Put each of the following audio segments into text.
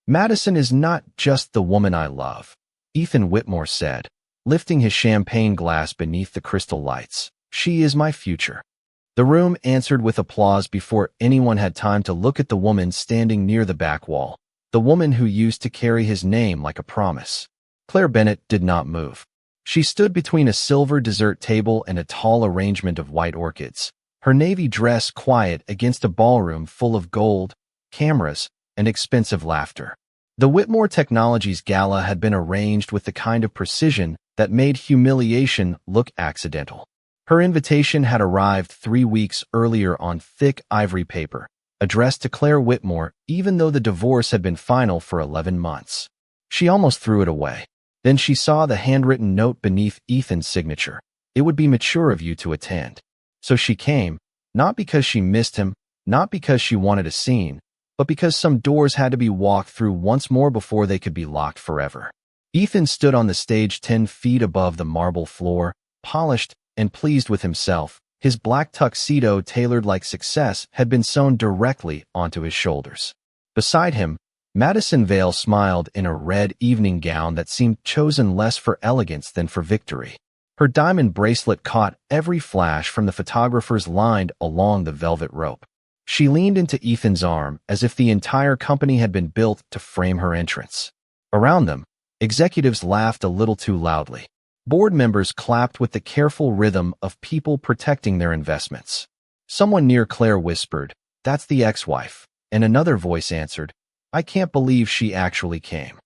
Madison is not just the woman I love, Ethan Whitmore said, lifting his champagne glass beneath the crystal lights. She is my future. The room answered with applause before anyone had time to look at the woman standing near the back wall, the woman who used to carry his name like a promise. Claire Bennett did not move. She stood between a silver dessert table and a tall arrangement of white orchids, her navy dress quiet against a ballroom full of gold, cameras, and expensive laughter. The Whitmore Technologies gala had been arranged with the kind of precision that made humiliation look accidental. Her invitation had arrived 3 weeks earlier on thick ivory paper, addressed to Claire Whitmore even though the divorce had been final for 11 months. She almost threw it away. Then she saw the handwritten note beneath Ethan's signature. It would be mature of you to attend. So she came, not because she missed him, not because she wanted a scene, but because some doors had to be walked through once more before they could be locked forever. Ethan stood on the stage 10 feet above the marble floor, polished and pleased with himself. His black tuxedo, tailored like success, had been sewn directly onto his shoulders. Beside him, Madison Vale smiled in a red evening gown that seemed chosen less for elegance than for victory. Her diamond bracelet caught every flash from the photographers lined along the velvet rope. She leaned into Ethan's arm as if the entire company had been built to frame her entrance. Around them, executives laughed a little too loudly. Board members clapped with the careful rhythm of people protecting their investments. Someone near Claire whispered, "That's the ex-wife," and another voice answered, "I can't believe she actually came."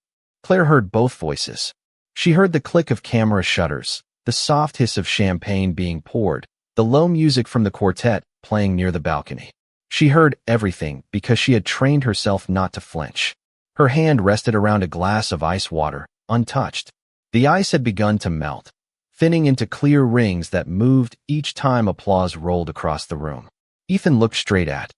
Claire heard both voices. She heard the click of camera shutters, the soft hiss of champagne being poured, the low music from the quartet playing near the balcony. She heard everything because she had trained herself not to flinch. Her hand rested around a glass of ice water, untouched. The ice had begun to melt, thinning into clear rings that moved each time applause rolled across the room. Ethan looked straight at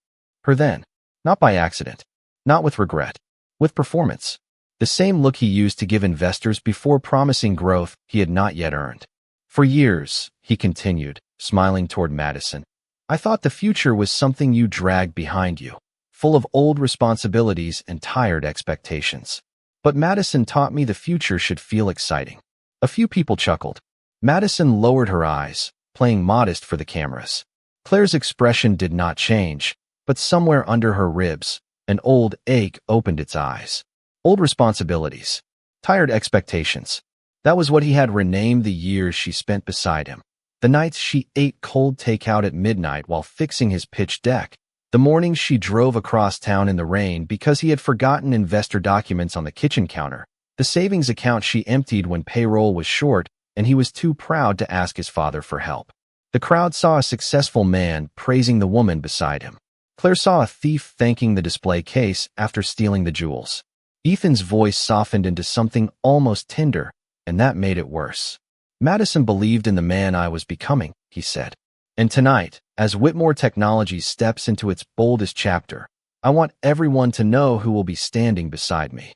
her then, not by accident, not with regret, with performance. The same look he used to give investors before promising growth he had not yet earned. "For years," he continued, smiling toward Madison, "I thought the future was something you dragged behind you, full of old responsibilities and tired expectations. But Madison taught me the future should feel exciting." A few people chuckled. Madison lowered her eyes, playing modest for the cameras. Claire's expression did not change, but somewhere under her ribs, an old ache opened its eyes. Old responsibilities. Tired expectations. That was what he had renamed the years she spent beside him. The nights she ate cold takeout at midnight while fixing his pitch deck. The mornings she drove across town in the rain because he had forgotten investor documents on the kitchen counter. The savings account she emptied when payroll was short and he was too proud to ask his father for help. The crowd saw a successful man praising the woman beside him. Claire saw a thief thanking the display case after stealing the jewels. Ethan's voice softened into something almost tender, and that made it worse. "Madison believed in the man I was becoming," he said. "And tonight, as Whitmore Technologies steps into its boldest chapter, I want everyone to know who will be standing beside me."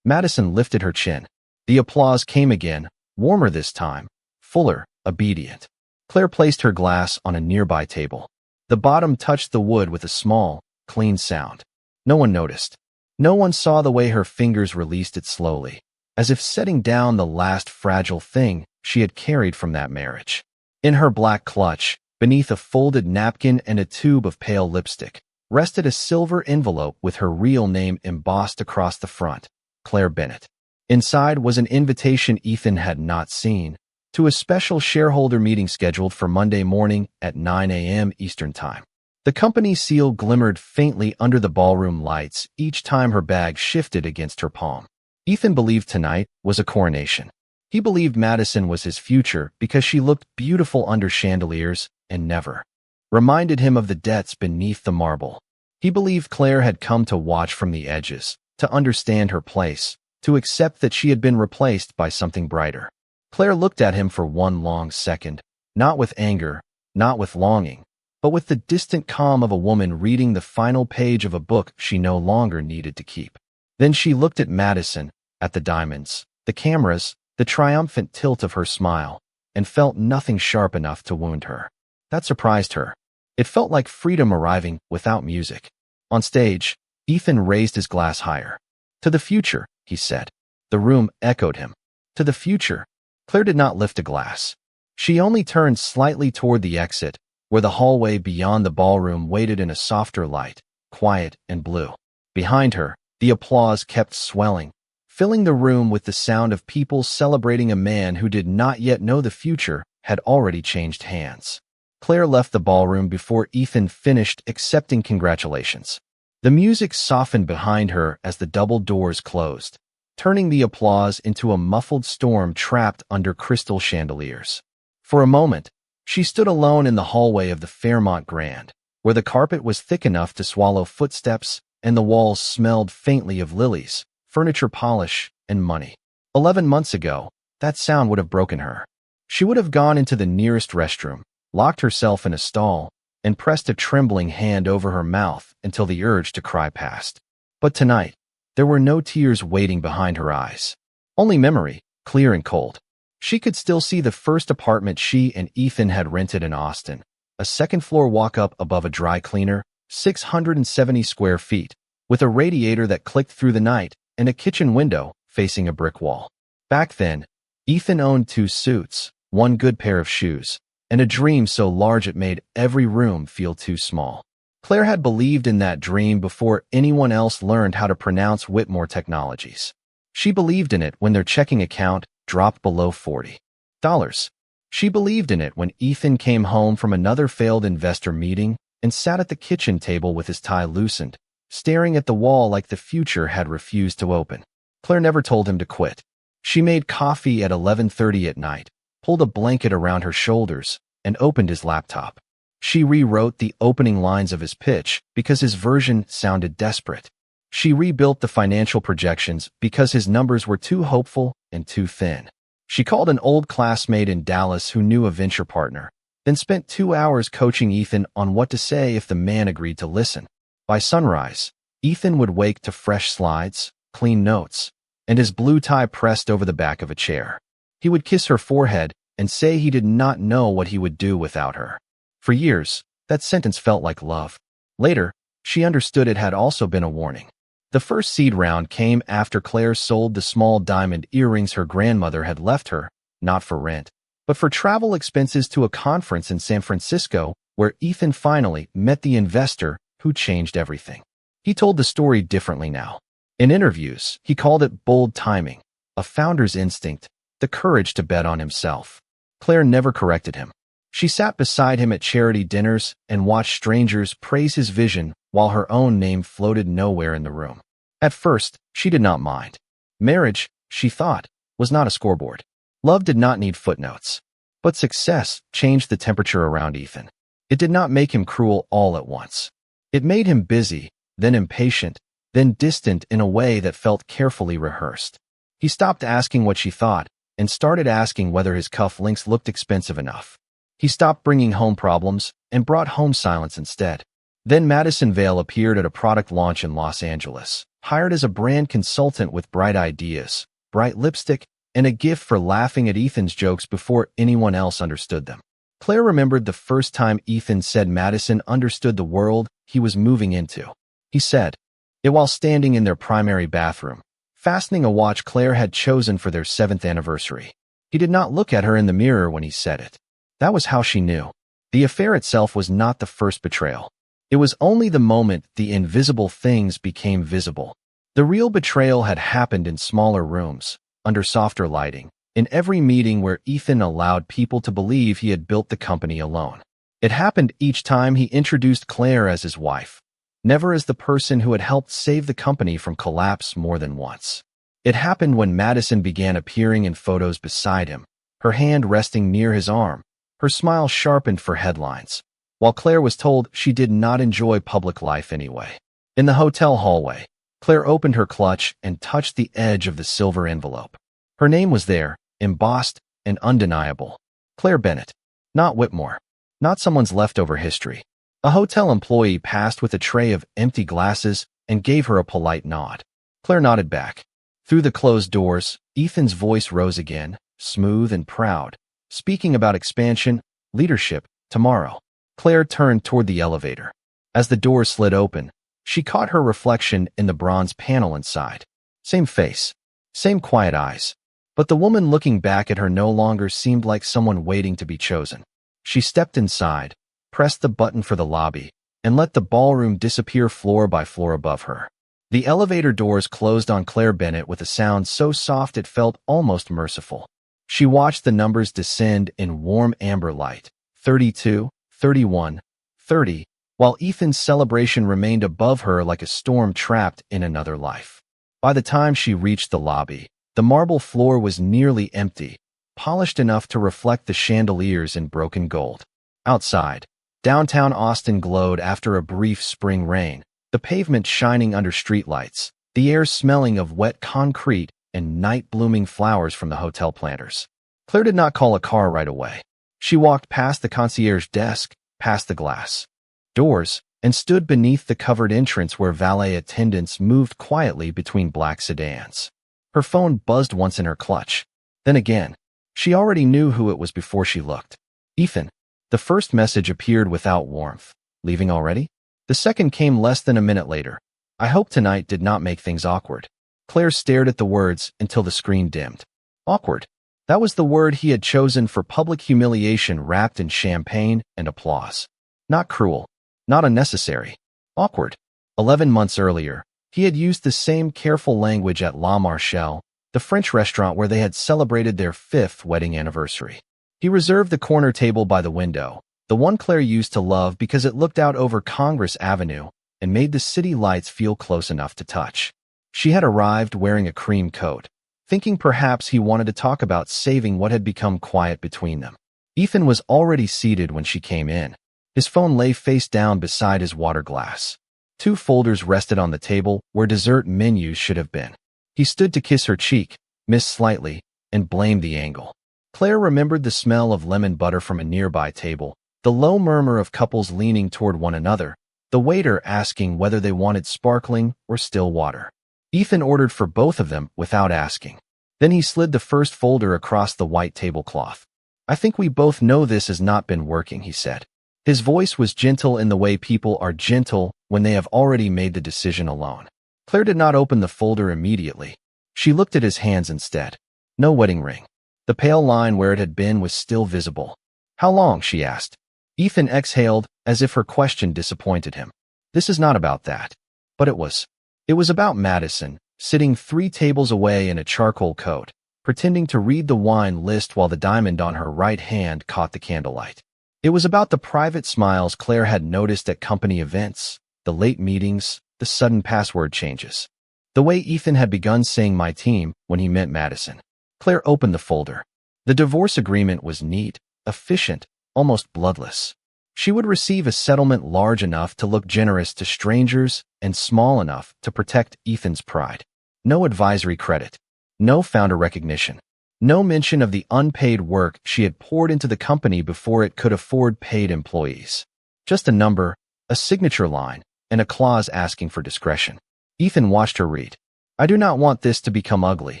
Madison lifted her chin. The applause came again, warmer this time, fuller, obedient. Claire placed her glass on a nearby table. The bottom touched the wood with a small, clean sound. No one noticed. No one saw the way her fingers released it slowly, as if setting down the last fragile thing she had carried from that marriage. In her black clutch, beneath a folded napkin and a tube of pale lipstick, rested a silver envelope with her real name embossed across the front, Claire Bennett. Inside was an invitation Ethan had not seen, to a special shareholder meeting scheduled for Monday morning at 9 a.m. Eastern Time. The company seal glimmered faintly under the ballroom lights each time her bag shifted against her palm. Ethan believed tonight was a coronation. He believed Madison was his future because she looked beautiful under chandeliers and never reminded him of the debts beneath the marble. He believed Claire had come to watch from the edges, to understand her place, to accept that she had been replaced by something brighter. Claire looked at him for one long second, not with anger, not with longing, but with the distant calm of a woman reading the final page of a book she no longer needed to keep. Then she looked at Madison, at the diamonds, the cameras, the triumphant tilt of her smile, and felt nothing sharp enough to wound her. That surprised her. It felt like freedom arriving without music. On stage, Ethan raised his glass higher. To the future, he said. The room echoed him. To the future. Claire did not lift a glass. She only turned slightly toward the exit, where the hallway beyond the ballroom waited in a softer light, quiet and blue. Behind her, the applause kept swelling, filling the room with the sound of people celebrating a man who did not yet know the future had already changed hands. Claire left the ballroom before Ethan finished accepting congratulations. The music softened behind her as the double doors closed, turning the applause into a muffled storm trapped under crystal chandeliers. For a moment, she stood alone in the hallway of the Fairmont Grand, where the carpet was thick enough to swallow footsteps and the walls smelled faintly of lilies, furniture polish, and money. 11 months ago, that sound would have broken her. She would have gone into the nearest restroom, locked herself in a stall, and pressed a trembling hand over her mouth until the urge to cry passed. But tonight, there were no tears waiting behind her eyes. Only memory, clear and cold. She could still see the first apartment she and Ethan had rented in Austin, a second-floor walk-up above a dry cleaner, 670 square feet, with a radiator that clicked through the night and a kitchen window facing a brick wall. Back then, Ethan owned 2 suits, 1 good pair of shoes, and a dream so large it made every room feel too small. Claire had believed in that dream before anyone else learned how to pronounce Whitmore Technologies. She believed in it when their checking account dropped below $40. She believed in it when Ethan came home from another failed investor meeting and sat at the kitchen table with his tie loosened, staring at the wall like the future had refused to open. Claire never told him to quit. She made coffee at 11:30 at night, pulled a blanket around her shoulders, and opened his laptop. She rewrote the opening lines of his pitch because his version sounded desperate. She rebuilt the financial projections because his numbers were too hopeful and too thin. She called an old classmate in Dallas who knew a venture partner, then spent 2 hours coaching Ethan on what to say if the man agreed to listen. By sunrise, Ethan would wake to fresh slides, clean notes, and his blue tie pressed over the back of a chair. He would kiss her forehead and say he did not know what he would do without her. For years, that sentence felt like love. Later, she understood it had also been a warning. The first seed round came after Claire sold the small diamond earrings her grandmother had left her, not for rent, but for travel expenses to a conference in San Francisco where Ethan finally met the investor who changed everything. He told the story differently now. In interviews, he called it bold timing, a founder's instinct, the courage to bet on himself. Claire never corrected him. She sat beside him at charity dinners and watched strangers praise his vision while her own name floated nowhere in the room. At first, she did not mind. Marriage, she thought, was not a scoreboard. Love did not need footnotes. But success changed the temperature around Ethan. It did not make him cruel all at once. It made him busy, then impatient, then distant in a way that felt carefully rehearsed. He stopped asking what she thought and started asking whether his cufflinks looked expensive enough. He stopped bringing home problems and brought home silence instead. Then Madison Vale appeared at a product launch in Los Angeles, hired as a brand consultant with bright ideas, bright lipstick, and a gift for laughing at Ethan's jokes before anyone else understood them. Claire remembered the first time Ethan said Madison understood the world he was moving into. He said it while standing in their primary bathroom, fastening a watch Claire had chosen for their 7th anniversary. He did not look at her in the mirror when he said it. That was how she knew. The affair itself was not the first betrayal. It was only the moment the invisible things became visible. The real betrayal had happened in smaller rooms, under softer lighting, in every meeting where Ethan allowed people to believe he had built the company alone. It happened each time he introduced Claire as his wife, never as the person who had helped save the company from collapse more than once. It happened when Madison began appearing in photos beside him, her hand resting near his arm, her smile sharpened for headlines, while Claire was told she did not enjoy public life anyway. In the hotel hallway, Claire opened her clutch and touched the edge of the silver envelope. Her name was there, embossed and undeniable. Claire Bennett. Not Whitmore. Not someone's leftover history. A hotel employee passed with a tray of empty glasses and gave her a polite nod. Claire nodded back. Through the closed doors, Ethan's voice rose again, smooth and proud, speaking about expansion, leadership, tomorrow. Claire turned toward the elevator. As the door slid open, she caught her reflection in the bronze panel inside. Same face. Same quiet eyes. But the woman looking back at her no longer seemed like someone waiting to be chosen. She stepped inside, pressed the button for the lobby, and let the ballroom disappear floor by floor above her. The elevator doors closed on Claire Bennett with a sound so soft it felt almost merciful. She watched the numbers descend in warm amber light, 32, 31, 30, while Ethan's celebration remained above her like a storm trapped in another life. By the time she reached the lobby, the marble floor was nearly empty, polished enough to reflect the chandeliers in broken gold. Outside, downtown Austin glowed after a brief spring rain, the pavement shining under streetlights, the air smelling of wet concrete and night-blooming flowers from the hotel planters. Claire did not call a car right away. She walked past the concierge desk, past the glass doors, and stood beneath the covered entrance where valet attendants moved quietly between black sedans. Her phone buzzed once in her clutch. Then again. She already knew who it was before she looked. Ethan. The first message appeared without warmth. Leaving already? The second came less than a minute later. I hope tonight did not make things awkward. Claire stared at the words until the screen dimmed. Awkward. That was the word he had chosen for public humiliation wrapped in champagne and applause. Not cruel. Not unnecessary. Awkward. 11 months earlier, he had used the same careful language at La Marchelle, the French restaurant where they had celebrated their 5th wedding anniversary. He reserved the corner table by the window, the one Claire used to love because it looked out over Congress Avenue and made the city lights feel close enough to touch. She had arrived wearing a cream coat, thinking perhaps he wanted to talk about saving what had become quiet between them. Ethan was already seated when she came in. His phone lay face down beside his water glass. 2 folders rested on the table where dessert menus should have been. He stood to kiss her cheek, missed slightly, and blamed the angle. Claire remembered the smell of lemon butter from a nearby table, the low murmur of couples leaning toward one another, the waiter asking whether they wanted sparkling or still water. Ethan ordered for both of them without asking. Then he slid the first folder across the white tablecloth. I think we both know this has not been working, he said. His voice was gentle in the way people are gentle when they have already made the decision alone. Claire did not open the folder immediately. She looked at his hands instead. No wedding ring. The pale line where it had been was still visible. How long? She asked. Ethan exhaled, as if her question disappointed him. This is not about that. But it was. It was about Madison, sitting 3 tables away in a charcoal coat, pretending to read the wine list while the diamond on her right hand caught the candlelight. It was about the private smiles Claire had noticed at company events, the late meetings, the sudden password changes. The way Ethan had begun saying my team when he meant Madison. Claire opened the folder. The divorce agreement was neat, efficient, almost bloodless. She would receive a settlement large enough to look generous to strangers and small enough to protect Ethan's pride. No advisory credit. No founder recognition. No mention of the unpaid work she had poured into the company before it could afford paid employees. Just a number, a signature line, and a clause asking for discretion. Ethan watched her read. I do not want this to become ugly,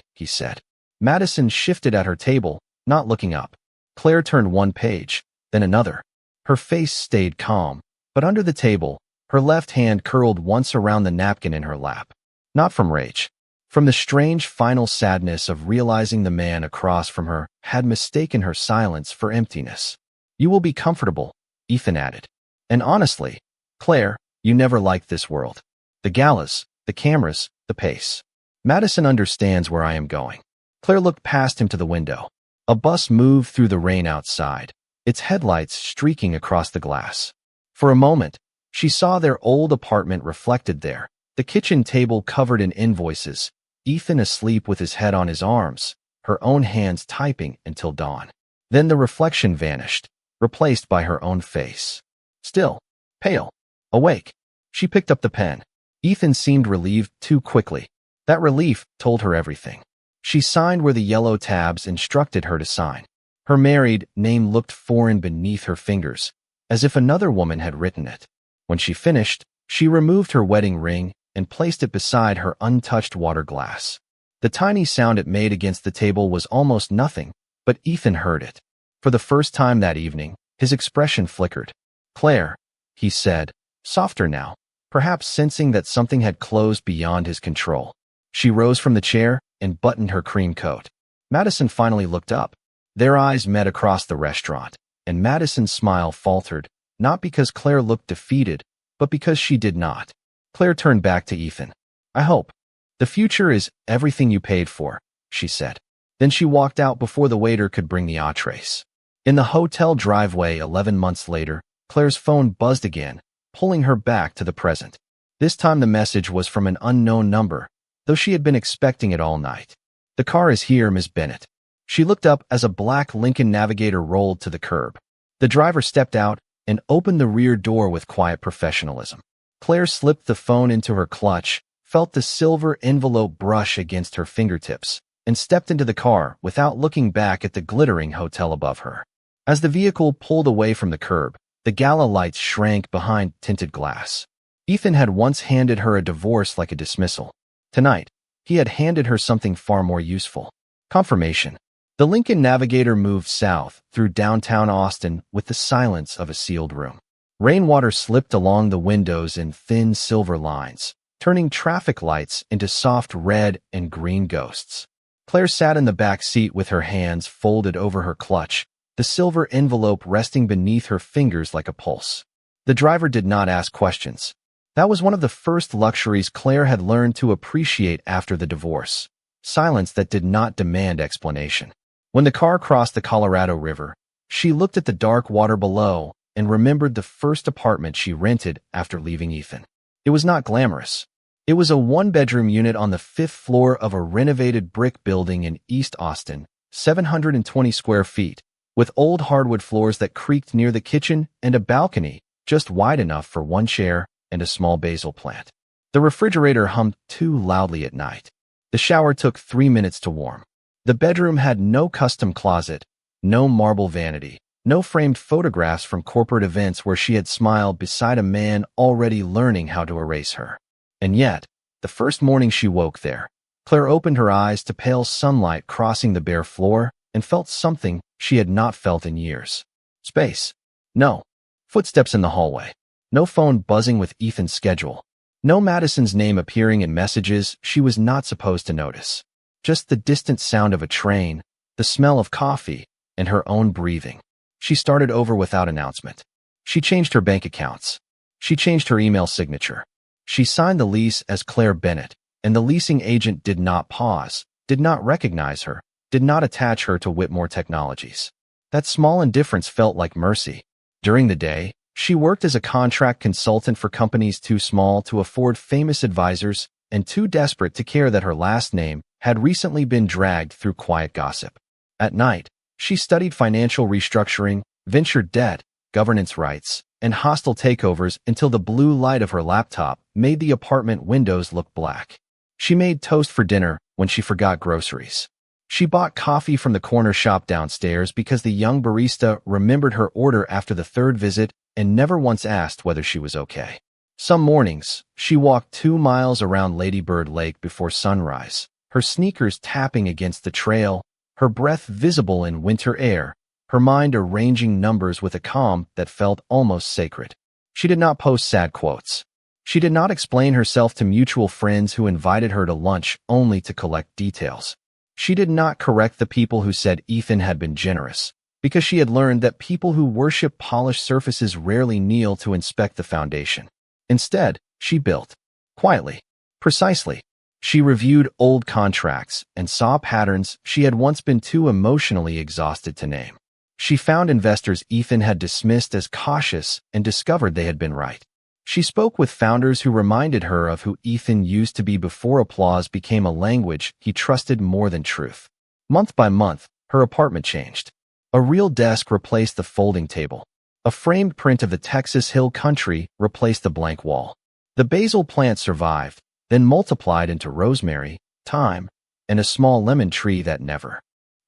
he said. Madison shifted at her table, not looking up. Claire turned one page, then another. Her face stayed calm, but under the table, her left hand curled once around the napkin in her lap. Not from rage. From the strange final sadness of realizing the man across from her had mistaken her silence for emptiness. You will be comfortable, Ethan added. And honestly, Claire, you never liked this world. The galas, the cameras, the pace. Madison understands where I am going. Claire looked past him to the window. A bus moved through the rain outside, its headlights streaking across the glass. For a moment, she saw their old apartment reflected there, the kitchen table covered in invoices, Ethan asleep with his head on his arms, her own hands typing until dawn. Then the reflection vanished, replaced by her own face. Still, pale, awake. She picked up the pen. Ethan seemed relieved too quickly. That relief told her everything. She signed where the yellow tabs instructed her to sign. Her married name looked foreign beneath her fingers, as if another woman had written it. When she finished, she removed her wedding ring and placed it beside her untouched water glass. The tiny sound it made against the table was almost nothing, but Ethan heard it. For the first time that evening, his expression flickered. Claire, he said, softer now, perhaps sensing that something had closed beyond his control. She rose from the chair and buttoned her cream coat. Madison finally looked up. Their eyes met across the restaurant, and Madison's smile faltered, not because Claire looked defeated, but because she did not. Claire turned back to Ethan. I hope. The future is everything you paid for, she said. Then she walked out before the waiter could bring the entrees. In the hotel driveway 11 months later, Claire's phone buzzed again, pulling her back to the present. This time the message was from an unknown number, though she had been expecting it all night. The car is here, Miss Bennett. She looked up as a black Lincoln Navigator rolled to the curb. The driver stepped out and opened the rear door with quiet professionalism. Claire slipped the phone into her clutch, felt the silver envelope brush against her fingertips, and stepped into the car without looking back at the glittering hotel above her. As the vehicle pulled away from the curb, the gala lights shrank behind tinted glass. Ethan had once handed her a divorce like a dismissal. Tonight, he had handed her something far more useful. Confirmation. The Lincoln Navigator moved south through downtown Austin with the silence of a sealed room. Rainwater slipped along the windows in thin silver lines, turning traffic lights into soft red and green ghosts. Claire sat in the back seat with her hands folded over her clutch, the silver envelope resting beneath her fingers like a pulse. The driver did not ask questions. That was one of the first luxuries Claire had learned to appreciate after the divorce. Silence that did not demand explanation. When the car crossed the Colorado River, she looked at the dark water below and remembered the first apartment she rented after leaving Ethan. It was not glamorous. It was a one-bedroom unit on the 5th floor of a renovated brick building in East Austin, 720 square feet, with old hardwood floors that creaked near the kitchen and a balcony just wide enough for one chair and a small basil plant. The refrigerator hummed too loudly at night. The shower took 3 minutes to warm. The bedroom had no custom closet, no marble vanity, no framed photographs from corporate events where she had smiled beside a man already learning how to erase her. And yet, the first morning she woke there, Claire opened her eyes to pale sunlight crossing the bare floor and felt something she had not felt in years. Space. No. Footsteps in the hallway. No phone buzzing with Ethan's schedule. No Madison's name appearing in messages she was not supposed to notice. Just the distant sound of a train, the smell of coffee, and her own breathing. She started over without announcement. She changed her bank accounts. She changed her email signature. She signed the lease as Claire Bennett, and the leasing agent did not pause, did not recognize her, did not attach her to Whitmore Technologies. That small indifference felt like mercy. During the day, she worked as a contract consultant for companies too small to afford famous advisors and too desperate to care that her last name had recently been dragged through quiet gossip. At night, she studied financial restructuring, venture debt, governance rights, and hostile takeovers until the blue light of her laptop made the apartment windows look black. She made toast for dinner when she forgot groceries. She bought coffee from the corner shop downstairs because the young barista remembered her order after the third visit and never once asked whether she was okay. Some mornings, she walked 2 miles around Lady Bird Lake before sunrise, her sneakers tapping against the trail, her breath visible in winter air, her mind arranging numbers with a calm that felt almost sacred. She did not post sad quotes. She did not explain herself to mutual friends who invited her to lunch only to collect details. She did not correct the people who said Ethan had been generous, because she had learned that people who worship polished surfaces rarely kneel to inspect the foundation. Instead, she built. Quietly. Precisely. She reviewed old contracts and saw patterns she had once been too emotionally exhausted to name. She found investors Ethan had dismissed as cautious and discovered they had been right. She spoke with founders who reminded her of who Ethan used to be before applause became a language he trusted more than truth. Month by month, her apartment changed. A real desk replaced the folding table. A framed print of the Texas Hill Country replaced the blank wall. The basil plant survived, then multiplied into rosemary, thyme, and a small lemon tree that never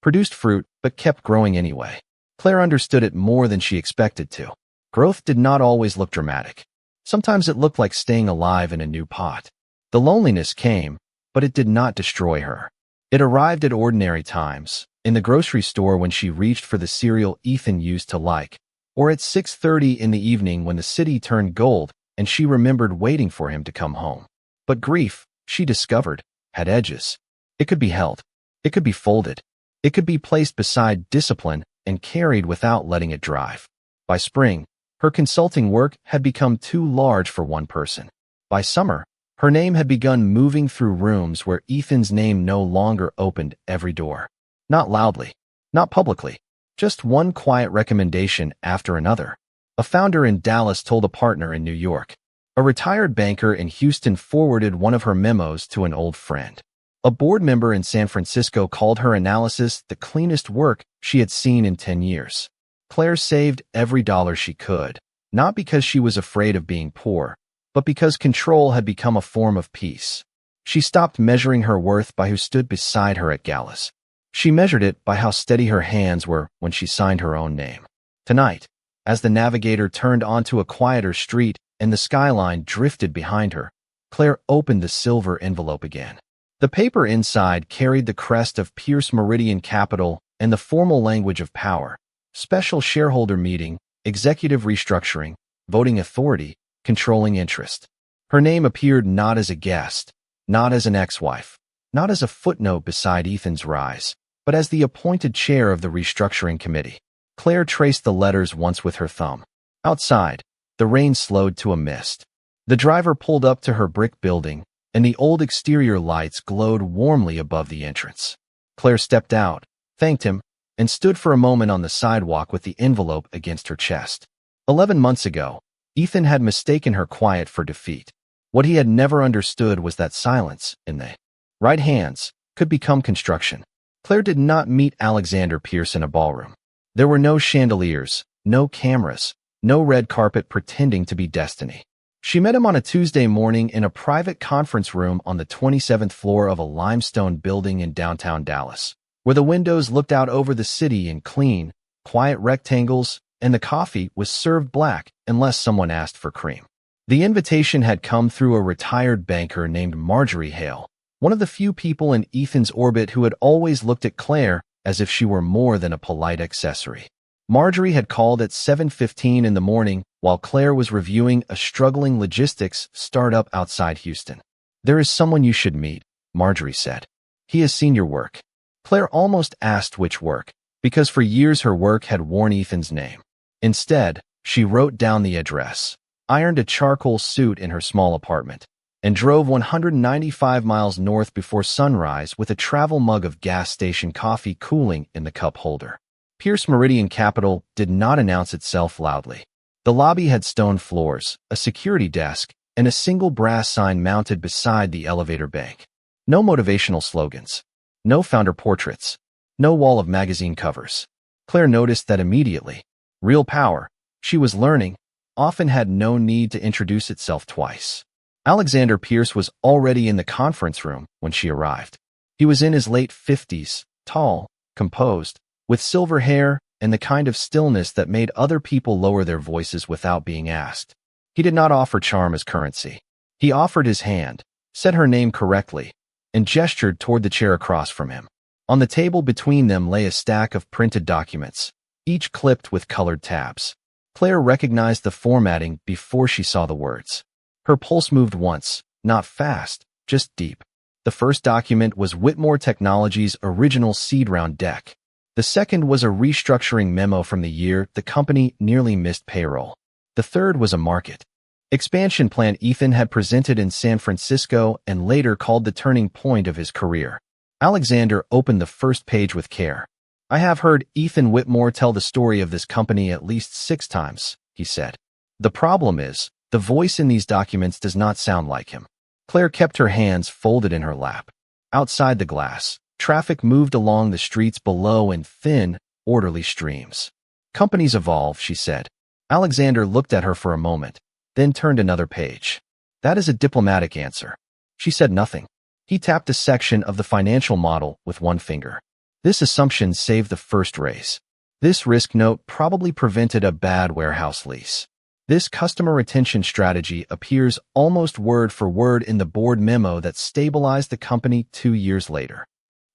produced fruit but kept growing anyway. Claire understood it more than she expected to. Growth did not always look dramatic. Sometimes it looked like staying alive in a new pot. The loneliness came, but it did not destroy her. It arrived at ordinary times, in the grocery store when she reached for the cereal Ethan used to like, or at 6:30 in the evening when the city turned gold and she remembered waiting for him to come home. But grief, she discovered, had edges. It could be held. It could be folded. It could be placed beside discipline and carried without letting it drive. By spring, her consulting work had become too large for one person. By summer, her name had begun moving through rooms where Ethan's name no longer opened every door. Not loudly, not publicly, just one quiet recommendation after another. A founder in Dallas told a partner in New York. A retired banker in Houston forwarded one of her memos to an old friend. A board member in San Francisco called her analysis the cleanest work she had seen in 10 years. Claire saved every dollar she could, not because she was afraid of being poor, but because control had become a form of peace. She stopped measuring her worth by who stood beside her at galas. She measured it by how steady her hands were when she signed her own name. Tonight, as the navigator turned onto a quieter street and the skyline drifted behind her, Claire opened the silver envelope again. The paper inside carried the crest of Pierce Meridian Capital and the formal language of power: special shareholder meeting, executive restructuring, voting authority, controlling interest. Her name appeared not as a guest, not as an ex-wife, not as a footnote beside Ethan's rise, but as the appointed chair of the restructuring committee. Claire traced the letters once with her thumb. Outside, the rain slowed to a mist. The driver pulled up to her brick building, and the old exterior lights glowed warmly above the entrance. Claire stepped out, thanked him, and stood for a moment on the sidewalk with the envelope against her chest. 11 months ago, Ethan had mistaken her quiet for defeat. What he had never understood was that silence, in the right hands, could become construction. Claire did not meet Alexander Pierce in a ballroom. There were no chandeliers, no cameras, no red carpet pretending to be destiny. She met him on a Tuesday morning in a private conference room on the 27th floor of a limestone building in downtown Dallas, where the windows looked out over the city in clean, quiet rectangles, and the coffee was served black unless someone asked for cream. The invitation had come through a retired banker named Marjorie Hale, one of the few people in Ethan's orbit who had always looked at Claire as if she were more than a polite accessory. Marjorie had called at 7:15 in the morning while Claire was reviewing a struggling logistics startup outside Houston. "There is someone you should meet," Marjorie said. "He has seen your work." Claire almost asked which work, because for years her work had worn Ethan's name. Instead, she wrote down the address, ironed a charcoal suit in her small apartment, and drove 195 miles north before sunrise with a travel mug of gas station coffee cooling in the cup holder. Pierce Meridian Capital did not announce itself loudly. The lobby had stone floors, a security desk, and a single brass sign mounted beside the elevator bank. No motivational slogans. No founder portraits. No wall of magazine covers. Claire noticed that immediately. Real power, she was learning, often had no need to introduce itself twice. Alexander Pierce was already in the conference room when she arrived. He was in his late 50s, tall, composed, with silver hair and the kind of stillness that made other people lower their voices without being asked. He did not offer charm as currency. He offered his hand, said her name correctly, and gestured toward the chair across from him. On the table between them lay a stack of printed documents, each clipped with colored tabs. Claire recognized the formatting before she saw the words. Her pulse moved once, not fast, just deep. The first document was Whitmore Technologies' original seed round deck. The second was a restructuring memo from the year the company nearly missed payroll. The third was a market expansion plan Ethan had presented in San Francisco and later called the turning point of his career. Alexander opened the first page with care. "I have heard Ethan Whitmore tell the story of this company at least 6 times, he said. "The problem is, the voice in these documents does not sound like him." Claire kept her hands folded in her lap. Outside the glass, traffic moved along the streets below in thin, orderly streams. "Companies evolve," she said. Alexander looked at her for a moment, then turned another page. "That is a diplomatic answer." She said nothing. He tapped a section of the financial model with one finger. "This assumption saved the first raise. This risk note probably prevented a bad warehouse lease. This customer retention strategy appears almost word for word in the board memo that stabilized the company 2 years later."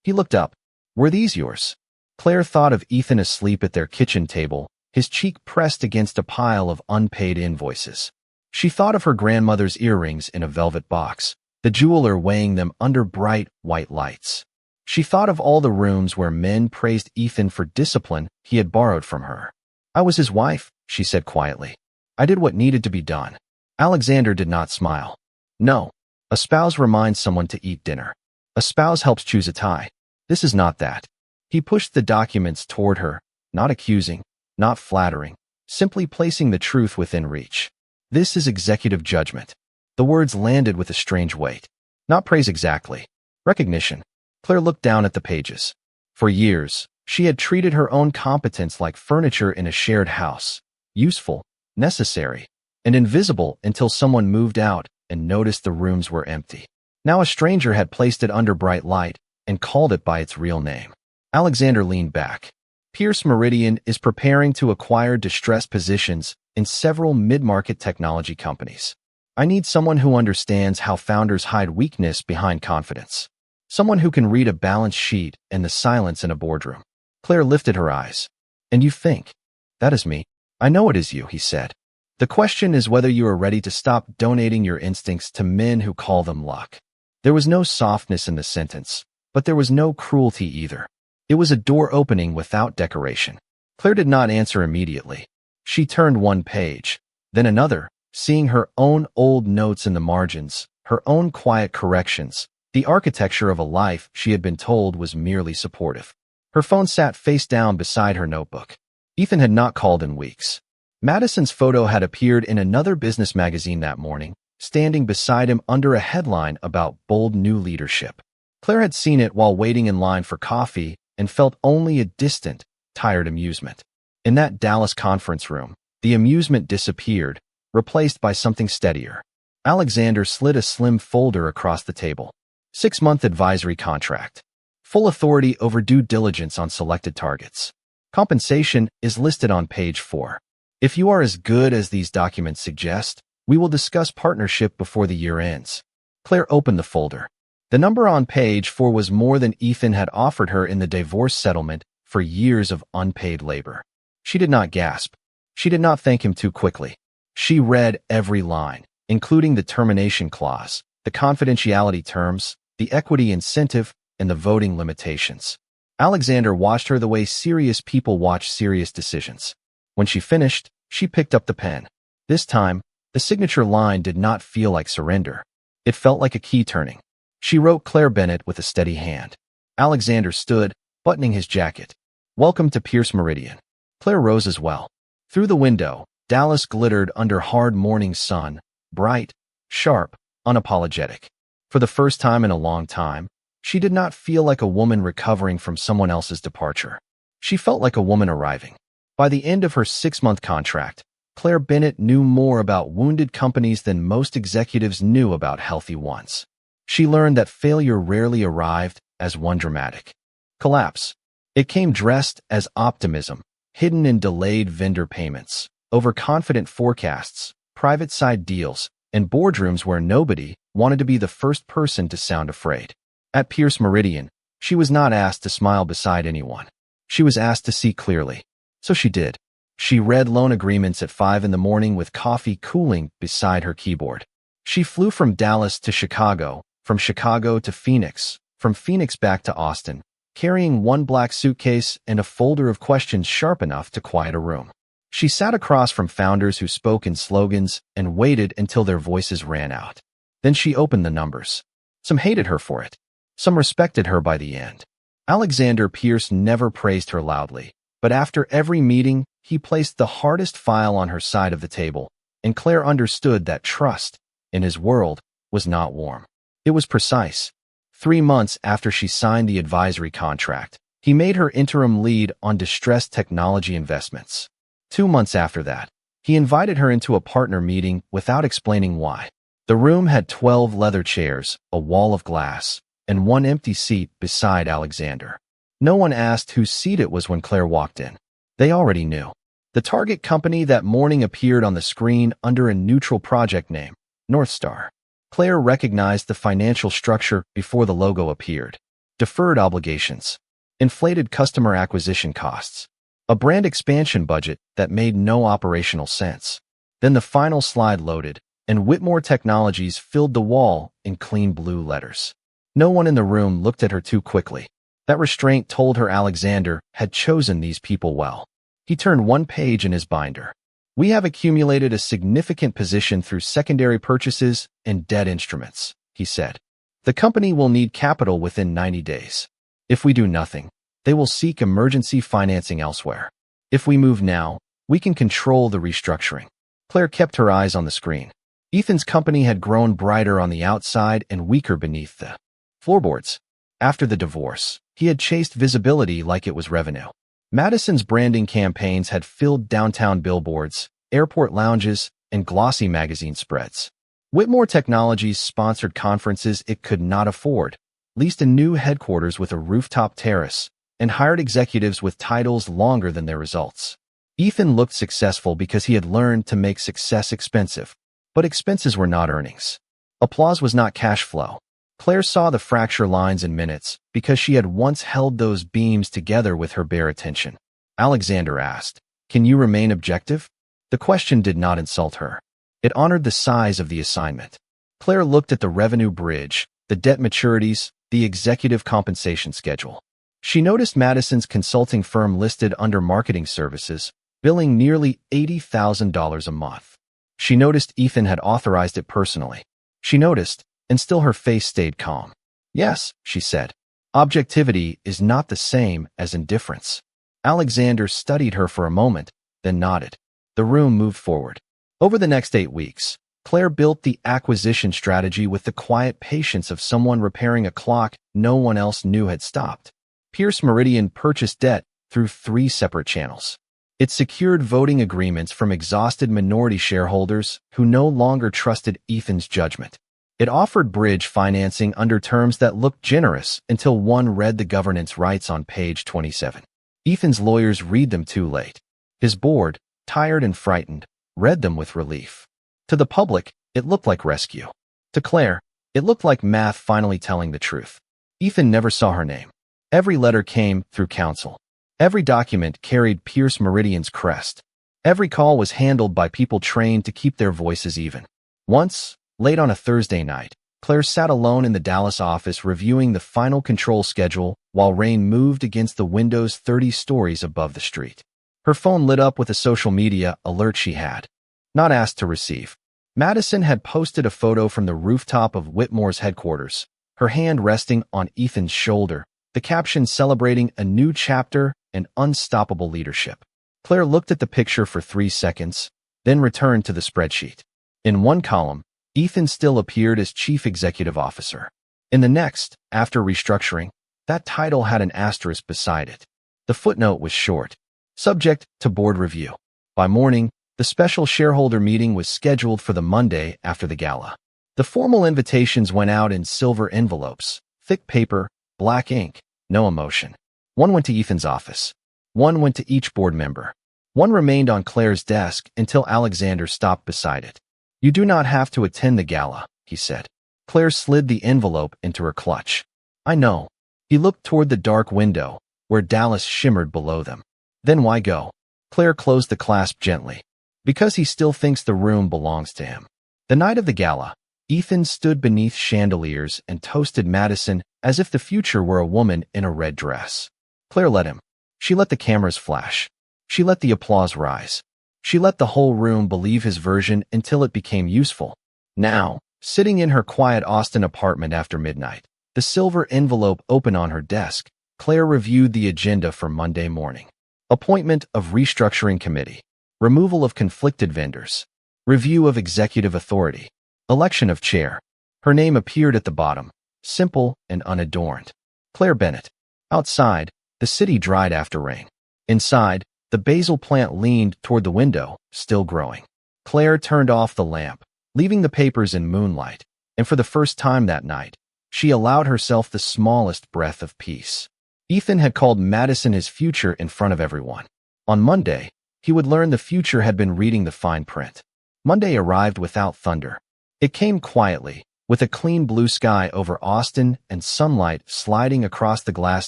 He looked up. "Were these yours?" Claire thought of Ethan asleep at their kitchen table, his cheek pressed against a pile of unpaid invoices. She thought of her grandmother's earrings in a velvet box, the jeweler weighing them under bright, white lights. She thought of all the rooms where men praised Ethan for discipline he had borrowed from her. "I was his wife," she said quietly. "I did what needed to be done." Alexander did not smile. "No. A spouse reminds someone to eat dinner. A spouse helps choose a tie. This is not that." He pushed the documents toward her, not accusing, not flattering, simply placing the truth within reach. "This is executive judgment." The words landed with a strange weight. Not praise exactly. Recognition. Claire looked down at the pages. For years, she had treated her own competence like furniture in a shared house. Useful, necessary, and invisible until someone moved out and noticed the rooms were empty. Now a stranger had placed it under bright light and called it by its real name. Alexander leaned back. Pierce Meridian is preparing to acquire distressed positions in several mid-market technology companies. I need someone who understands how founders hide weakness behind confidence. Someone who can read a balance sheet and the silence in a boardroom. Claire lifted her eyes. "And you think?" "That is me." "I know it is you," he said. "The question is whether you are ready to stop donating your instincts to men who call them luck." There was no softness in the sentence, but there was no cruelty either. It was a door opening without decoration. Claire did not answer immediately. She turned one page, then another, seeing her own old notes in the margins, her own quiet corrections, the architecture of a life she had been told was merely supportive. Her phone sat face down beside her notebook. Ethan had not called in weeks. Madison's photo had appeared in another business magazine that morning, standing beside him under a headline about bold new leadership. Claire had seen it while waiting in line for coffee and felt only a distant, tired amusement. In that Dallas conference room, the amusement disappeared, replaced by something steadier. Alexander slid a slim folder across the table. 6-month advisory contract. Full authority over due diligence on selected targets. Compensation is listed on page 4. If you are as good as these documents suggest, we will discuss partnership before the year ends. Claire opened the folder. The number on page 4 was more than Ethan had offered her in the divorce settlement for years of unpaid labor. She did not gasp. She did not thank him too quickly. She read every line, including the termination clause, the confidentiality terms, the equity incentive, and the voting limitations. Alexander watched her the way serious people watch serious decisions. When she finished, she picked up the pen. This time, the signature line did not feel like surrender. It felt like a key turning. She wrote Claire Bennett with a steady hand. Alexander stood, buttoning his jacket. "Welcome to Pierce Meridian." Claire rose as well. Through the window, Dallas glittered under hard morning sun, bright, sharp, unapologetic. For the first time in a long time, she did not feel like a woman recovering from someone else's departure. She felt like a woman arriving. By the end of her 6-month contract, Claire Bennett knew more about wounded companies than most executives knew about healthy ones. She learned that failure rarely arrived as one dramatic collapse. It came dressed as optimism, hidden in delayed vendor payments, overconfident forecasts, private side deals, and boardrooms where nobody wanted to be the first person to sound afraid. At Pierce Meridian, she was not asked to smile beside anyone. She was asked to see clearly. So she did. She read loan agreements at 5 in the morning with coffee cooling beside her keyboard. She flew from Dallas to Chicago, from Chicago to Phoenix, from Phoenix back to Austin, carrying one black suitcase and a folder of questions sharp enough to quiet a room. She sat across from founders who spoke in slogans and waited until their voices ran out. Then she opened the numbers. Some hated her for it. Some respected her by the end. Alexander Pierce never praised her loudly, but after every meeting, he placed the hardest file on her side of the table, and Claire understood that trust, in his world, was not warm. It was precise. 3 months after she signed the advisory contract, he made her interim lead on distressed technology investments. 2 months after that, he invited her into a partner meeting without explaining why. The room had 12 leather chairs, a wall of glass, and one empty seat beside Alexander. No one asked whose seat it was when Claire walked in. They already knew. The target company that morning appeared on the screen under a neutral project name, North Star. Claire recognized the financial structure before the logo appeared. Deferred obligations, inflated customer acquisition costs, a brand expansion budget that made no operational sense. Then the final slide loaded, and Whitmore Technologies filled the wall in clean blue letters. No one in the room looked at her too quickly. That restraint told her Alexander had chosen these people well. He turned one page in his binder. We have accumulated a significant position through secondary purchases and debt instruments, he said. The company will need capital within 90 days. If we do nothing, they will seek emergency financing elsewhere. If we move now, we can control the restructuring. Claire kept her eyes on the screen. Ethan's company had grown brighter on the outside and weaker beneath the floorboards. After the divorce, he had chased visibility like it was revenue. Madison's branding campaigns had filled downtown billboards, airport lounges, and glossy magazine spreads. Whitmore Technologies sponsored conferences it could not afford, leased a new headquarters with a rooftop terrace, and hired executives with titles longer than their results. Ethan looked successful because he had learned to make success expensive, but expenses were not earnings. Applause was not cash flow. Claire saw the fracture lines in minutes because she had once held those beams together with her bare attention. Alexander asked, "Can you remain objective?" The question did not insult her. It honored the size of the assignment. Claire looked at the revenue bridge, the debt maturities, the executive compensation schedule. She noticed Madison's consulting firm listed under marketing services, billing nearly $80,000 a month. She noticed Ethan had authorized it personally. She noticed, and still her face stayed calm. "Yes," she said. "Objectivity is not the same as indifference." Alexander studied her for a moment, then nodded. The room moved forward. Over the next 8 weeks, Claire built the acquisition strategy with the quiet patience of someone repairing a clock no one else knew had stopped. Pierce Meridian purchased debt through 3 separate channels. It secured voting agreements from exhausted minority shareholders who no longer trusted Ethan's judgment. It offered bridge financing under terms that looked generous until one read the governance rights on page 27. Ethan's lawyers read them too late. His board, tired and frightened, read them with relief. To the public, it looked like rescue. To Claire, it looked like math finally telling the truth. Ethan never saw her name. Every letter came through counsel. Every document carried Pierce Meridian's crest. Every call was handled by people trained to keep their voices even. Once, late on a Thursday night, Claire sat alone in the Dallas office reviewing the final control schedule while rain moved against the windows 30 stories above the street. Her phone lit up with a social media alert she had not asked to receive. Madison had posted a photo from the rooftop of Whitmore's headquarters, her hand resting on Ethan's shoulder, the caption celebrating a new chapter and unstoppable leadership. Claire looked at the picture for 3 seconds, then returned to the spreadsheet. In one column, Ethan still appeared as Chief Executive Officer. In the next, after restructuring, that title had an asterisk beside it. The footnote was short. Subject to board review. By morning, the special shareholder meeting was scheduled for the Monday after the gala. The formal invitations went out in silver envelopes, thick paper, black ink, no emotion. One went to Ethan's office. One went to each board member. One remained on Claire's desk until Alexander stopped beside it. "You do not have to attend the gala," he said. Claire slid the envelope into her clutch. "I know." He looked toward the dark window, where Dallas shimmered below them. "Then why go?" Claire closed the clasp gently. "Because he still thinks the room belongs to him." The night of the gala, Ethan stood beneath chandeliers and toasted Madison as if the future were a woman in a red dress. Claire let him. She let the cameras flash. She let the applause rise. She let the whole room believe his version until it became useful. Now, sitting in her quiet Austin apartment after midnight, the silver envelope open on her desk, Claire reviewed the agenda for Monday morning. Appointment of restructuring committee. Removal of conflicted vendors. Review of executive authority. Election of chair. Her name appeared at the bottom, simple and unadorned. Claire Bennett. Outside, the city dried after rain. Inside, the basil plant leaned toward the window, still growing. Claire turned off the lamp, leaving the papers in moonlight, and for the first time that night, she allowed herself the smallest breath of peace. Ethan had called Madison his future in front of everyone. On Monday, he would learn the future had been reading the fine print. Monday arrived without thunder. It came quietly, with a clean blue sky over Austin and sunlight sliding across the glass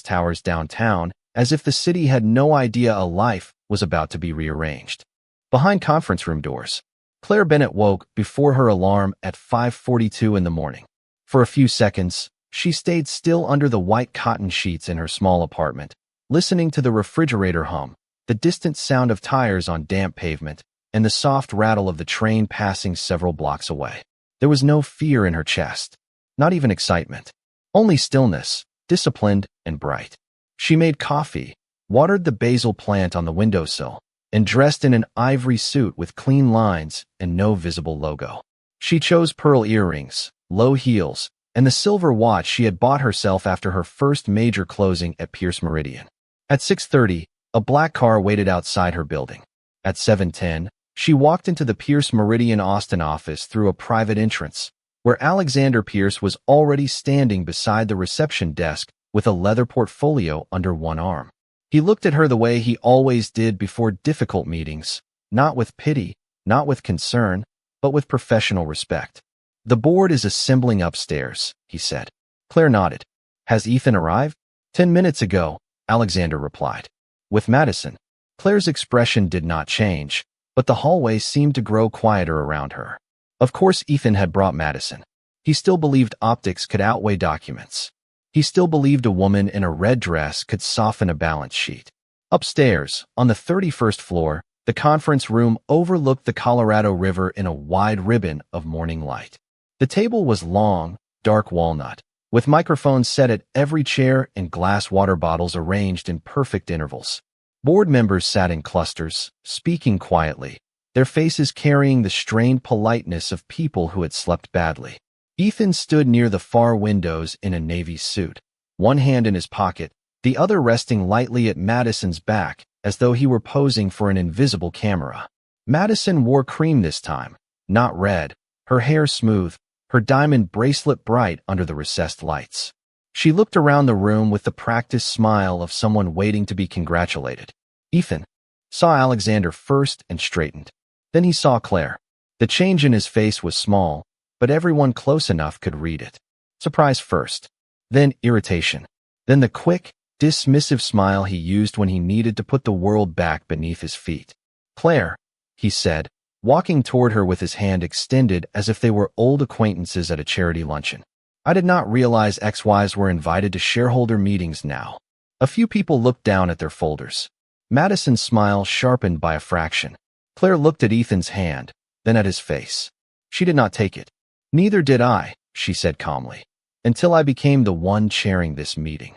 towers downtown, as if the city had no idea a life was about to be rearranged. Behind conference room doors, Claire Bennett woke before her alarm at 5:42 in the morning. For a few seconds, she stayed still under the white cotton sheets in her small apartment, listening to the refrigerator hum, the distant sound of tires on damp pavement, and the soft rattle of the train passing several blocks away. There was no fear in her chest, not even excitement, only stillness, disciplined and bright. She made coffee, watered the basil plant on the windowsill, and dressed in an ivory suit with clean lines and no visible logo. She chose pearl earrings, low heels, and the silver watch she had bought herself after her first major closing at Pierce Meridian. At 6:30, a black car waited outside her building. At 7:10, she walked into the Pierce Meridian Austin office through a private entrance, where Alexander Pierce was already standing beside the reception desk with a leather portfolio under one arm. He looked at her the way he always did before difficult meetings, not with pity, not with concern, but with professional respect. "The board is assembling upstairs," he said. Claire nodded. "Has Ethan arrived?" 10 minutes ago, Alexander replied. With Madison, Claire's expression did not change, but the hallway seemed to grow quieter around her. Of course Ethan had brought Madison. He still believed optics could outweigh documents. He still believed a woman in a red dress could soften a balance sheet. Upstairs, on the 31st floor, the conference room overlooked the Colorado River in a wide ribbon of morning light. The table was long, dark walnut, with microphones set at every chair and glass water bottles arranged in perfect intervals. Board members sat in clusters, speaking quietly, their faces carrying the strained politeness of people who had slept badly. Ethan stood near the far windows in a navy suit, one hand in his pocket, the other resting lightly at Madison's back, as though he were posing for an invisible camera. Madison wore cream this time, not red, her hair smooth, her diamond bracelet bright under the recessed lights. She looked around the room with the practiced smile of someone waiting to be congratulated. Ethan saw Alexander first and straightened. Then he saw Claire. The change in his face was small, but everyone close enough could read it. Surprise first, then irritation, then the quick, dismissive smile he used when he needed to put the world back beneath his feet. "Claire," he said, walking toward her with his hand extended as if they were old acquaintances at a charity luncheon. "I did not realize XYs were invited to shareholder meetings now." A few people looked down at their folders. Madison's smile sharpened by a fraction. Claire looked at Ethan's hand, then at his face. She did not take it. "Neither did I," she said calmly, "until I became the one chairing this meeting."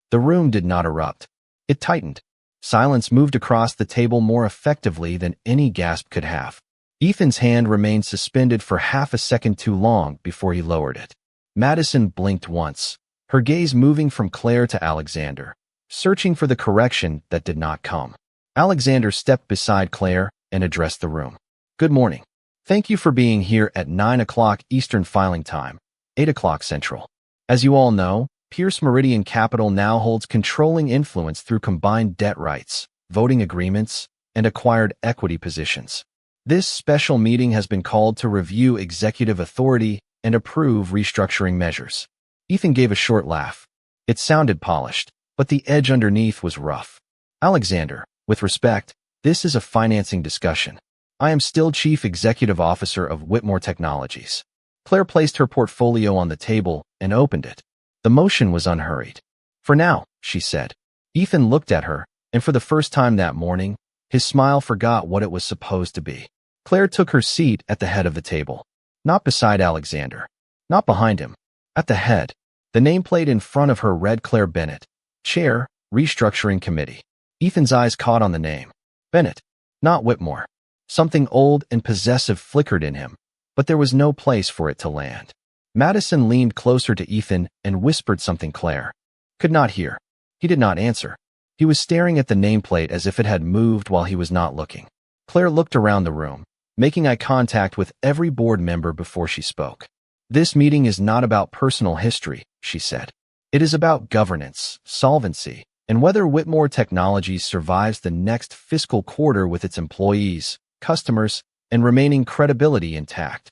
The room did not erupt. It tightened. Silence moved across the table more effectively than any gasp could have. Ethan's hand remained suspended for half a second too long before he lowered it. Madison blinked once, her gaze moving from Claire to Alexander, searching for the correction that did not come. Alexander stepped beside Claire and addressed the room. "Good morning. Thank you for being here at 9 o'clock Eastern filing time, 8 o'clock Central. As you all know, Pierce Meridian Capital now holds controlling influence through combined debt rights, voting agreements, and acquired equity positions. This special meeting has been called to review executive authority and approve restructuring measures." Ethan gave a short laugh. It sounded polished, but the edge underneath was rough. "Alexander, with respect, this is a financing discussion. I am still Chief Executive Officer of Whitmore Technologies." Claire placed her portfolio on the table and opened it. The motion was unhurried. "For now," she said. Ethan looked at her, and for the first time that morning, his smile forgot what it was supposed to be. Claire took her seat at the head of the table. Not beside Alexander. Not behind him. At the head. The nameplate in front of her read Claire Bennett, Chair, Restructuring Committee. Ethan's eyes caught on the name. Bennett. Not Whitmore. Something old and possessive flickered in him, but there was no place for it to land. Madison leaned closer to Ethan and whispered something Claire could not hear. He did not answer. He was staring at the nameplate as if it had moved while he was not looking. Claire looked around the room, making eye contact with every board member before she spoke. "This meeting is not about personal history," she said. "It is about governance, solvency, and whether Whitmore Technologies survives the next fiscal quarter with its employees, customers, and remaining credibility intact."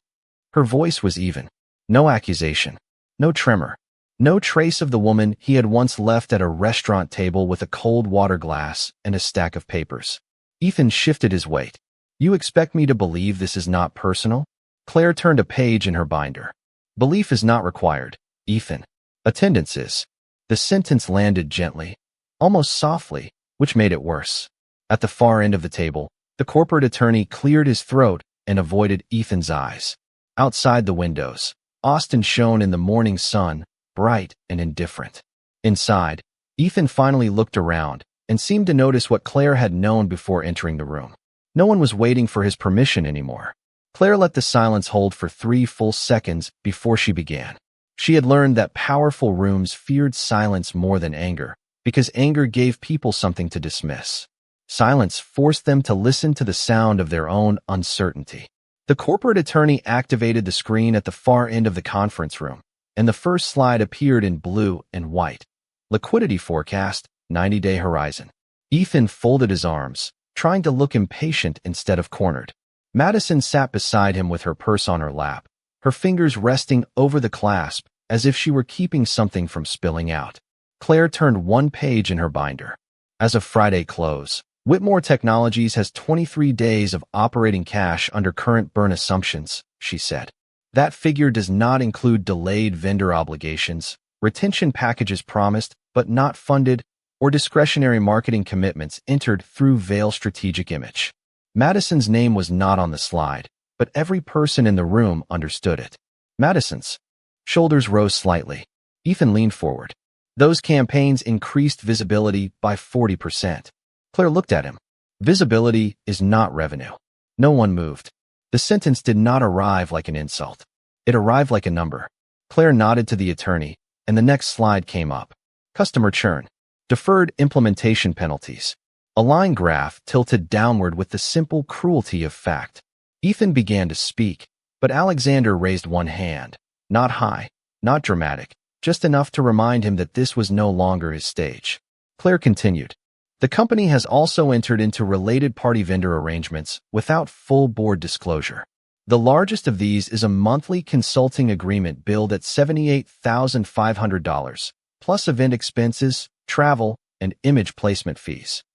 Her voice was even. No accusation. No tremor. No trace of the woman he had once left at a restaurant table with a cold water glass and a stack of papers. Ethan shifted his weight. You expect me to believe this is not personal? Claire turned a page in her binder. Belief is not required, Ethan. Attendance is. The sentence landed gently, almost softly, which made it worse. At the far end of the table, the corporate attorney cleared his throat and avoided Ethan's eyes. Outside the windows, Austin shone in the morning sun, bright and indifferent. Inside, Ethan finally looked around and seemed to notice what Claire had known before entering the room. No one was waiting for his permission anymore. Claire let the silence hold for 3 full seconds before she began. She had learned that powerful rooms feared silence more than anger, because anger gave people something to dismiss. Silence forced them to listen to the sound of their own uncertainty. The corporate attorney activated the screen at the far end of the conference room, and the first slide appeared in blue and white. Liquidity forecast, 90-day horizon. Ethan folded his arms, trying to look impatient instead of cornered. Madison sat beside him with her purse on her lap, her fingers resting over the clasp as if she were keeping something from spilling out. Claire turned 1 page in her binder. As of Friday close, Whitmore Technologies has 23 days of operating cash under current burn assumptions, she said. That figure does not include delayed vendor obligations, retention packages promised but not funded, or discretionary marketing commitments entered through Vail Strategic Image. Madison's name was not on the slide, but every person in the room understood it. Madison's shoulders rose slightly. Ethan leaned forward. Those campaigns increased visibility by 40%. Claire looked at him. Visibility is not revenue. No one moved. The sentence did not arrive like an insult. It arrived like a number. Claire nodded to the attorney, and the next slide came up. Customer churn. Deferred implementation penalties. A line graph tilted downward with the simple cruelty of fact. Ethan began to speak, but Alexander raised one hand. Not high, not dramatic, just enough to remind him that this was no longer his stage. Claire continued. The company has also entered into related party vendor arrangements without full board disclosure. The largest of these is a monthly consulting agreement billed at $78,500, plus event expenses, travel, and image placement fees.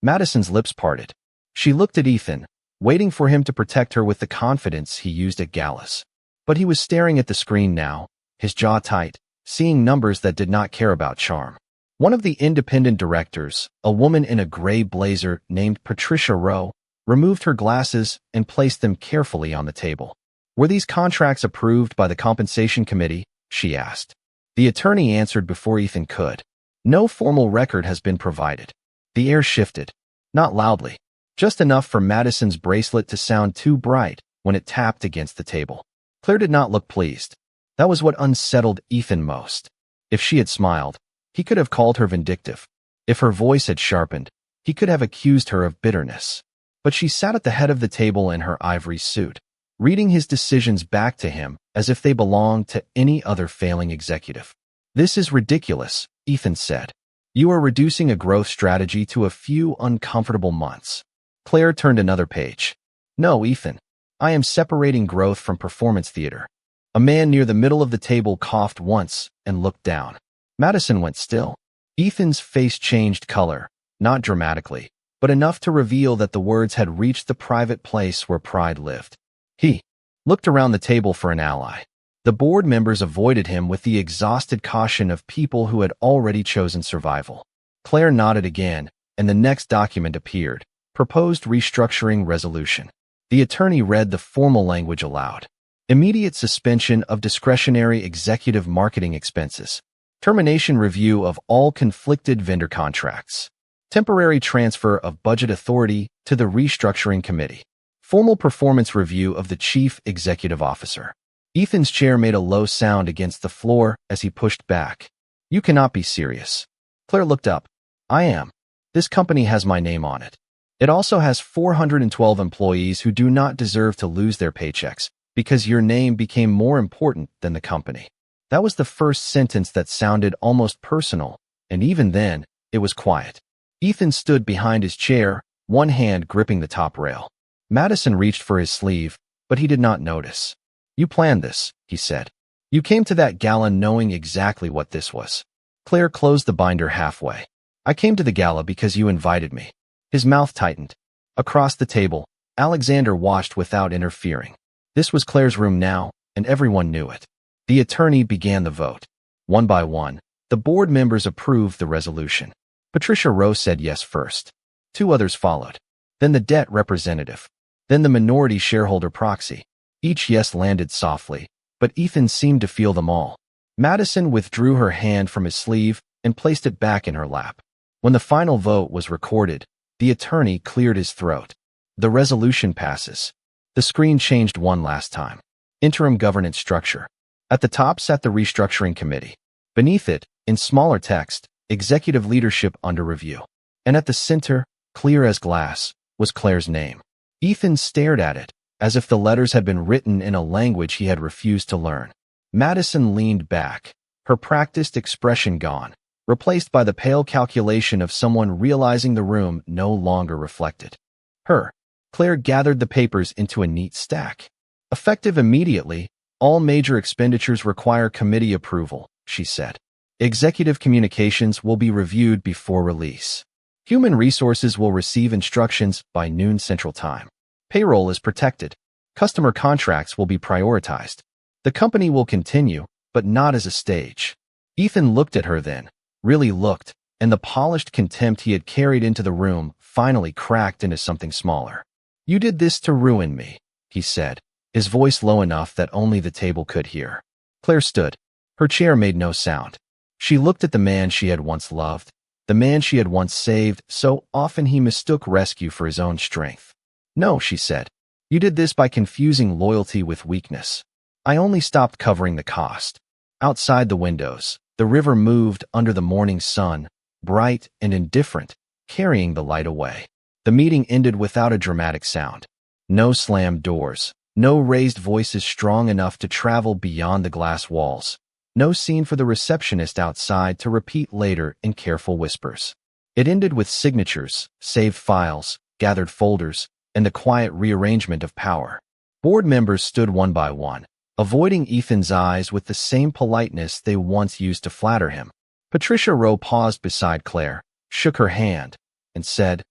Madison's lips parted. She looked at Ethan, waiting for him to protect her with the confidence he used at galas. But he was staring at the screen now, his jaw tight, seeing numbers that did not care about charm. One of the independent directors, a woman in a gray blazer named Patricia Rowe, removed her glasses and placed them carefully on the table. Were these contracts approved by the compensation committee? She asked. The attorney answered before Ethan could. No formal record has been provided. The air shifted. Not loudly. Just enough for Madison's bracelet to sound too bright when it tapped against the table. Claire did not look pleased. That was what unsettled Ethan most. If she had smiled, he could have called her vindictive. If her voice had sharpened, he could have accused her of bitterness. But she sat at the head of the table in her ivory suit, reading his decisions back to him as if they belonged to any other failing executive. This is ridiculous, Ethan said. You are reducing a growth strategy to a few uncomfortable months. Claire turned another page. No, Ethan. I am separating growth from performance theater. A man near the middle of the table coughed once and looked down. Madison went still. Ethan's face changed color, not dramatically, but enough to reveal that the words had reached the private place where pride lived. He looked around the table for an ally. The board members avoided him with the exhausted caution of people who had already chosen survival. Claire nodded again, and the next document appeared. Proposed restructuring resolution. The attorney read the formal language aloud. Immediate suspension of discretionary executive marketing expenses. Termination review of all conflicted vendor contracts. Temporary transfer of budget authority to the restructuring committee. Formal performance review of the chief executive officer. Ethan's chair made a low sound against the floor as he pushed back. You cannot be serious. Claire looked up. I am. This company has my name on it. It also has 412 employees who do not deserve to lose their paychecks because your name became more important than the company. That was the first sentence that sounded almost personal, and even then, it was quiet. Ethan stood behind his chair, one hand gripping the top rail. Madison reached for his sleeve, but he did not notice. You planned this, he said. You came to that gala knowing exactly what this was. Claire closed the binder halfway. I came to the gala because you invited me. His mouth tightened. Across the table, Alexander watched without interfering. This was Claire's room now, and everyone knew it. The attorney began the vote. One by one, the board members approved the resolution. Patricia Rowe said yes first. 2 others followed. Then the debt representative. Then the minority shareholder proxy. Each yes landed softly, but Ethan seemed to feel them all. Madison withdrew her hand from his sleeve and placed it back in her lap. When the final vote was recorded, the attorney cleared his throat. The resolution passes. The screen changed one last time. Interim governance structure. At the top sat the restructuring committee. Beneath it, in smaller text, executive leadership under review. And at the center, clear as glass, was Claire's name. Ethan stared at it, as if the letters had been written in a language he had refused to learn. Madison leaned back, her practiced expression gone, replaced by the pale calculation of someone realizing the room no longer reflected her. Claire gathered the papers into a neat stack. Effective immediately, all major expenditures require committee approval, she said. Executive communications will be reviewed before release. Human resources will receive instructions by noon Central Time. Payroll is protected. Customer contracts will be prioritized. The company will continue, but not as a stage. Ethan looked at her then, really looked, and the polished contempt he had carried into the room finally cracked into something smaller. "You did this to ruin me," he said, his voice low enough that only the table could hear. Claire stood. Her chair made no sound. She looked at the man she had once loved, the man she had once saved so often he mistook rescue for his own strength. "No," she said. "You did this by confusing loyalty with weakness. I only stopped covering the cost." Outside the windows, the river moved under the morning sun, bright and indifferent, carrying the light away. The meeting ended without a dramatic sound. No slammed doors, no raised voices strong enough to travel beyond the glass walls. No scene for the receptionist outside to repeat later in careful whispers. It ended with signatures, saved files, gathered folders, and the quiet rearrangement of power. Board members stood one by one, avoiding Ethan's eyes with the same politeness they once used to flatter him. Patricia Rowe paused beside Claire, shook her hand, and said,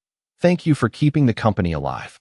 "Thank you for keeping the company alive."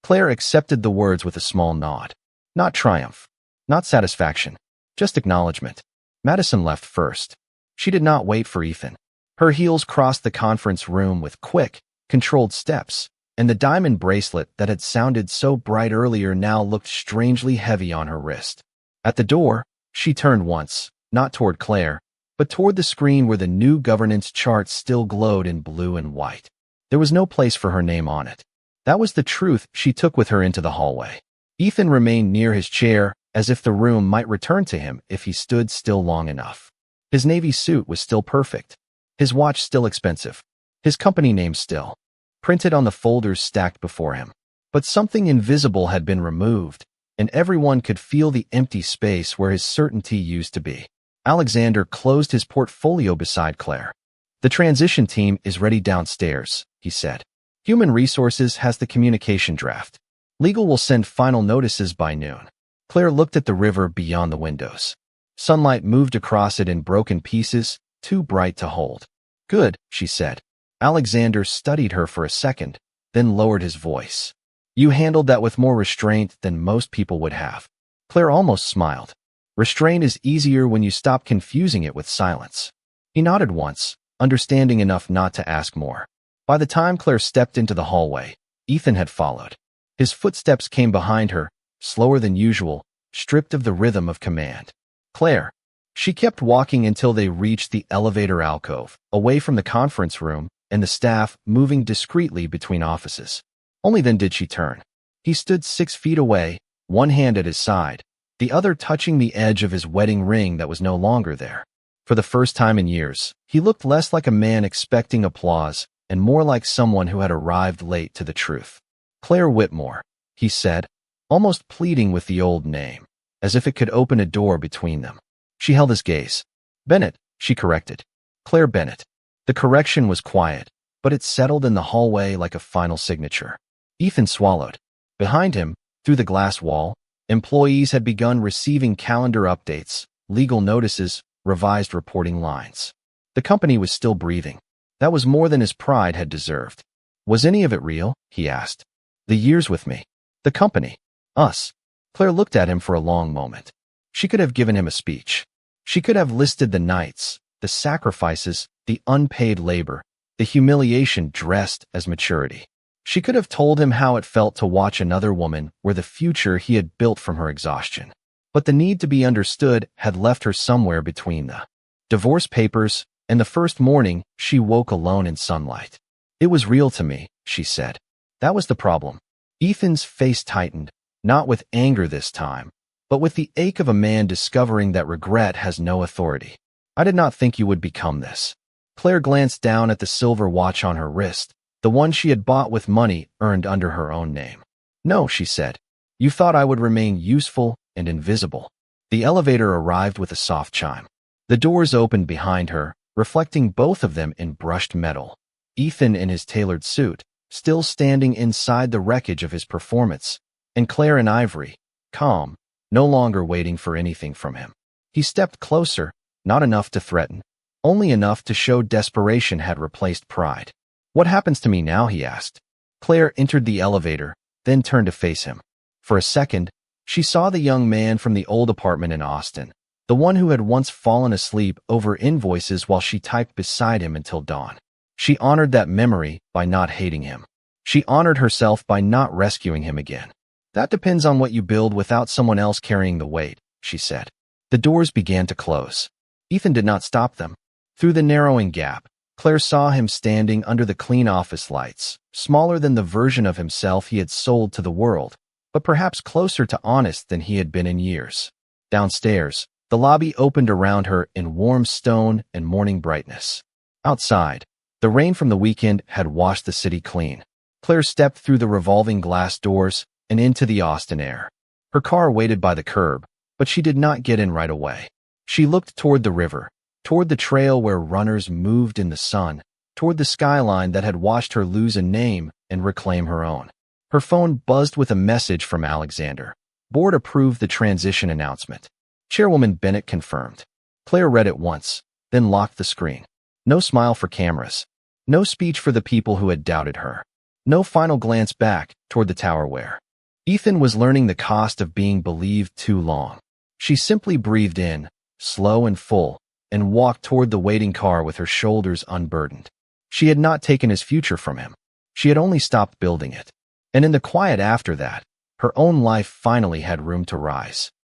Claire accepted the words with a small nod. Not triumph, not satisfaction, just acknowledgement. Madison left first. She did not wait for Ethan. Her heels crossed the conference room with quick, controlled steps, and the diamond bracelet that had sounded so bright earlier now looked strangely heavy on her wrist. At the door, she turned once, not toward Claire, but toward the screen where the new governance chart still glowed in blue and white. There was no place for her name on it. That was the truth she took with her into the hallway. Ethan remained near his chair, as if the room might return to him if he stood still long enough. His navy suit was still perfect. His watch still expensive. His company name still printed on the folders stacked before him. But something invisible had been removed, and everyone could feel the empty space where his certainty used to be. Alexander closed his portfolio beside Claire. "The transition team is ready downstairs," he said. "Human Resources has the communication draft. Legal will send final notices by noon." Claire looked at the river beyond the windows. Sunlight moved across it in broken pieces, too bright to hold. "Good," she said. Alexander studied her for a second, then lowered his voice. "You handled that with more restraint than most people would have." Claire almost smiled. Restraint is easier when you stop confusing it with silence. He nodded once, understanding enough not to ask more. By the time Claire stepped into the hallway, Ethan had followed. His footsteps came behind her, slower than usual, stripped of the rhythm of command. "Claire." She kept walking until they reached the elevator alcove, away from the conference room and the staff moving discreetly between offices. Only then did she turn. He stood 6 feet away, one hand at his side, the other touching the edge of his wedding ring that was no longer there. For the first time in years, he looked less like a man expecting applause and more like someone who had arrived late to the truth. "Claire Whitmore," he said, almost pleading with the old name, as if it could open a door between them. She held his gaze. "Bennett," she corrected. "Claire Bennett." The correction was quiet, but it settled in the hallway like a final signature. Ethan swallowed. Behind him, through the glass wall, employees had begun receiving calendar updates, legal notices, revised reporting lines. The company was still breathing. That was more than his pride had deserved. "Was any of it real?" he asked. "The years with me." The company. Us. Claire looked at him for a long moment. She could have given him a speech. She could have listed the nights, the sacrifices, the unpaid labor, the humiliation dressed as maturity. She could have told him how it felt to watch another woman where the future he had built from her exhaustion. But the need to be understood had left her somewhere between the divorce papers and the first morning she woke alone in sunlight. It was real to me, she said. That was the problem. Ethan's face tightened, not with anger this time, but with the ache of a man discovering that regret has no authority. I did not think you would become this. Claire glanced down at the silver watch on her wrist, the one she had bought with money earned under her own name. No, she said. You thought I would remain useful and invisible. The elevator arrived with a soft chime. The doors opened behind her, reflecting both of them in brushed metal. Ethan in his tailored suit, still standing inside the wreckage of his performance, and Claire in ivory, calm, no longer waiting for anything from him. He stepped closer, not enough to threaten, only enough to show desperation had replaced pride. What happens to me now, he asked. Claire entered the elevator, then turned to face him. For a second, she saw the young man from the old apartment in Austin, the one who had once fallen asleep over invoices while she typed beside him until dawn. She honored that memory by not hating him. She honored herself by not rescuing him again. That depends on what you build without someone else carrying the weight, she said. The doors began to close. Ethan did not stop them. Through the narrowing gap, Claire saw him standing under the clean office lights, smaller than the version of himself he had sold to the world, but perhaps closer to honest than he had been in years. Downstairs, the lobby opened around her in warm stone and morning brightness. Outside, the rain from the weekend had washed the city clean. Claire stepped through the revolving glass doors and into the Austin air. Her car waited by the curb, but she did not get in right away. She looked toward the river, toward the trail where runners moved in the sun, toward the skyline that had watched her lose a name and reclaim her own. Her phone buzzed with a message from Alexander. Board approved the transition announcement. Chairwoman Bennett confirmed. Claire read it once, then locked the screen. No smile for cameras. No speech for the people who had doubted her. No final glance back toward the tower where Ethan was learning the cost of being believed too long. She simply breathed in, slow and full, and walked toward the waiting car with her shoulders unburdened. She had not taken his future from him. She had only stopped building it. And in the quiet after that, her own life finally had room to rise.